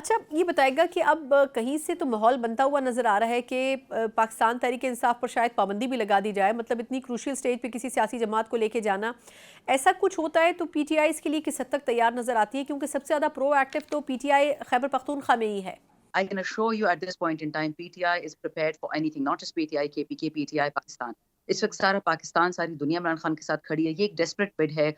اچھا یہ بتائے گا کہ اب کہیں سے تو ماحول بنتا ہوا نظر آ رہا ہے کہ پاکستان تحریک انصاف پر شاید پابندی بھی لگا دی جائے، مطلب اتنی کروشل سٹیج پہ کسی سیاسی جماعت کو لے کے جانا ایسا کچھ ہوتا ہے تو پی ٹی آئی اس کے لیے کس حد تک تیار نظر آتی ہے، کیونکہ سب سے زیادہ پرو ایکٹیو تو P T I Khyber Pakhtunkhwa میں ہی ہے۔ I can assure you at this point in time, PTI is prepared for anything, not just PTI, KPK, PTI, Pakistan. اس وقت سارا پاکستان، ساری دنیا عمران خان کے ساتھ کھڑی ہے. یہ ایک ڈیسپریٹ بڈ ہے.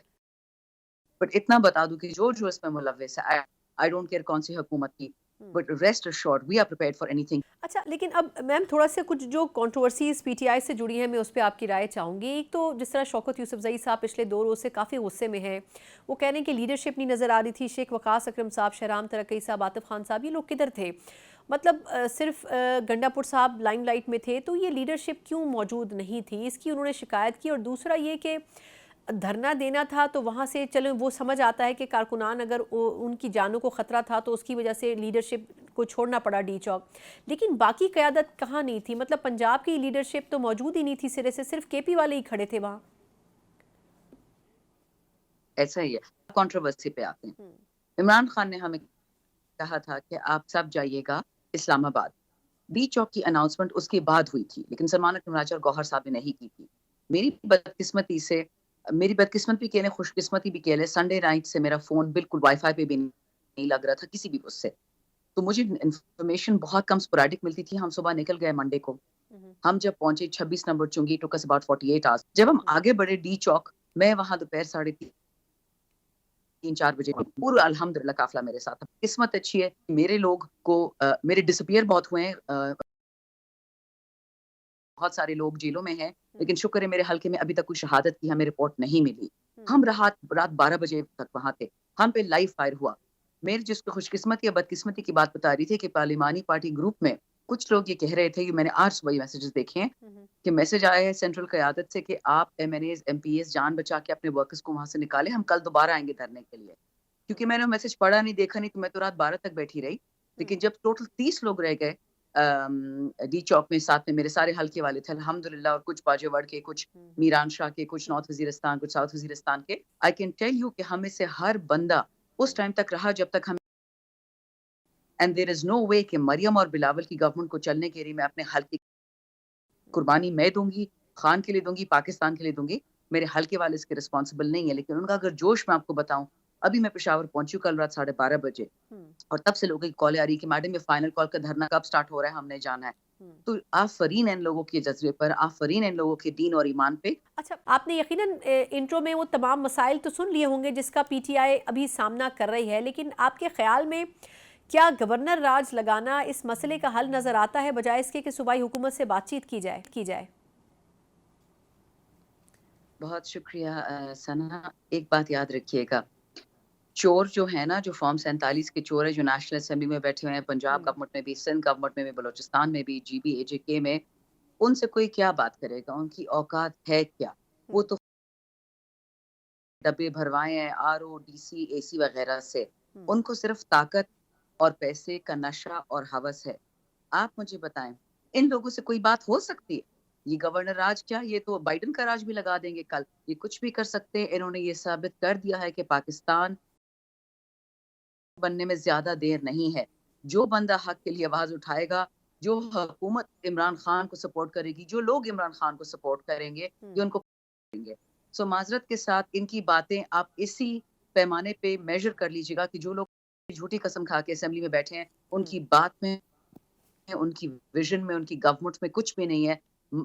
بٹ اتنا بتا دوں کہ جو اس میں ملوث ہے، I don't care کون سی حکومت کی، but rest assured, we are prepared for anything. اچھا لیکن اب میم تھوڑا سا کچھ جو کنٹروورسیز پی ٹی آئی سے جڑی ہیں میں اس پہ آپ کی رائے چاہوں گی۔ ایک تو جس طرح شوکت یوسفزئی صاحب پچھلے 2 روز سے کافی غصے میں ہیں، وہ کہہ رہے ہیں کہ لیڈرشپ نہیں نظر آ رہی تھی، شیخ وقاص اکرم صاحب، شہرام ترقی صاحب، عاطف خان صاحب، یہ لوگ کدھر تھے؟ مطلب صرف گنڈا پور صاحب لائم لائٹ میں تھے، تو یہ لیڈرشپ کیوں موجود نہیں تھی؟ اس کی انہوں نے شکایت کی۔ اور دوسرا یہ کہ دھرنا دینا تھا تو وہاں سے چلو وہ سمجھ آتا ہے کہ کارکنان اگر ان کی جانوں کو خطرہ تھا تو اس کی وجہ سے لیڈرشپ کو چھوڑنا پڑا ڈی چوک، لیکن باقی قیادت کہاں نہیں تھی؟ مطلب پنجاب کی لیڈرشپ تو موجود ہی نہیں تھی سرے سے، صرف کے پی والے ہی کھڑے تھے وہاں۔ ایسا ہی ہے، کنٹروورسی پہ آتے ہیں. عمران خان نے ہمیں کہا تھا کہ آپ سب جائیے گا اسلام آباد. ڈی چوک کی اناؤنسمنٹ اس کے بعد ہوئی تھی، لیکن سلمان اکرم راجہ اور گوہر صاحب نے نہیں کی تھی. میری بدقسمتی کہہ لیں، خوش قسمتی بھی کہہ لیں، سنڈے نائٹ سے میرا فون بالکل وائی فائی پہ بھی نہیں لگ رہا تھا کسی بھی اس سے. تو مجھے انفارمیشن بہت کم سپوریڈک ملتی تھی. ہم صبح نکل گئے منڈے کو. ہم جب پہنچے 26 نمبر چنگی، ٹوک اس اباؤٹ 48 آورس. جب ہم آگے بڑھے ڈی چوک، میں وہاں دوپہر 3:30-4 بجے پورا الحمدللہ قافلہ میرے ساتھ. قسمت اچھی ہے، میرے لوگ کو میرے ڈسپیئر بہت ہوئے ہیں، بہت سارے لوگ جیلوں میں ہیں، لیکن شکر ہے میرے حلقے میں ابھی تک کوئی شہادت کی ہمیں رپورٹ نہیں ملی. ہم رات 12 بجے تک وہاں تھے. ہم پہ لائیو فائر ہوا. میرے جس کو خوش قسمتی یا بد قسمتی کی بات بتا رہی تھی کہ پارلیمانی پارٹی گروپ میں کچھ لوگ یہ کہہ رہے تھے کہ میں نے آج صبح یہ میسیجز دیکھے ہیں کہ میسج آیا ہے سینٹرل قیادت سے کہ آپ M N As M P As جان بچا کے اپنے ورکرز کو وہاں سے نکالیں، ہم کل دوبارہ آئیں گے دھرنے کے لیے. کیونکہ میں نے میسج پڑھا نہیں، دیکھا نہیں، تو میں تو رات 12 تک بیٹھی رہی. لیکن جب ٹوٹل 30 لوگ رہ گئے ڈی چوک میں، ساتھ میں میرے سارے حلقے والے تھے الحمدللہ، اور کچھ باجے وڑ کے، کچھ میران شاہ کے، کچھ نارتھ وزیرستان، کچھ ساؤتھ وزیرستان کے. آئی کین ٹیل یو کہ ہمیں سے ہر بندہ اس ٹائم تک رہا جب تک ہم، اینڈ دیر از نو وے کہ مریم اور بلاول کی گورنمنٹ کو چلنے کے لیے میں اپنے حلقے قربانی میں دوں گی، خان کے لیے دوں گی، پاکستان کے لیے دوں گی. میرے حلقے والے اس کے رسپانسبل نہیں ہے. لیکن ان کا اگر جوش میں آپ کو بتاؤں، ابھی میں پشاور پہنچی کل رات 12:30 بجے، اور تب سے لوگوں کی کالیں آ رہی کہ میڈم یہ فائنل کال کا دھرنا کب سٹارٹ ہو رہا ہے، ہم نے جانا ہے. تو آفرین ان لوگوں کے جذبے پر، آفرین ان لوگوں کے دین اور ایمان پہ. اچھا آپ نے یقیناً انٹرو میں وہ تمام مسائل تو سن لیے ہوں گے جس کا پی ٹی آئی ابھی سامنا کر رہی ہے، لیکن آپ کے خیال میں کیا گورنر راج لگانا اس مسئلے کا حل نظر آتا ہے، بجائے اس کے کہ صوبائی حکومت سے بات چیت کی جائے؟ بہت شکریہ ثنا. ایک بات یاد رکھیے گا، چور جو ہے نا، جو فارم 47 کے چور ہے، جو نیشنل اسمبلی میں بیٹھے ہوئے ہیں، پنجاب گورنمنٹ میں بھی، سندھ گورنمنٹ میں بھی، بلوچستان میں بھی، جی بی اے جے کے میں، ان سے کوئی کیا بات کرے گا؟ ان کی اوقات ہے کیا؟ وہ تو ڈبے بھروائے ہیں آر او ڈی سی اے سی وغیرہ سے. ان کو صرف طاقت اور پیسے کا نشہ اور ہوس ہے. آپ مجھے بتائیں، ان لوگوں سے کوئی بات ہو سکتی ہے؟ یہ گورنر راج کیا، یہ تو بائیڈن کا راج بھی لگا دیں گے کل. یہ کچھ بھی کر سکتے ہیں. انہوں نے یہ ثابت کر دیا ہے کہ پاکستان بننے میں زیادہ دیر نہیں ہے. جو بندہ حق کے لیے آواز اٹھائے گا، جو حکومت عمران خان کو سپورٹ کرے گی، جو لوگ عمران خان کو سپورٹ کریں گے، یہ ان کو کریں گے. سو معذرت کے ساتھ ان کی باتیں آپ اسی پیمانے پہ میجر کر لیجیے گا کہ جو لوگ جھوٹی قسم کھا کے اسمبلی میں بیٹھے ہیں، ان کی بات میں، ان کی ویژن میں، ان کی گورنمنٹ میں کچھ بھی نہیں ہے.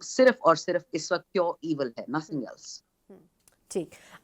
صرف اور صرف اس وقت پیور ایول ہے، nothing else. ٹھیک.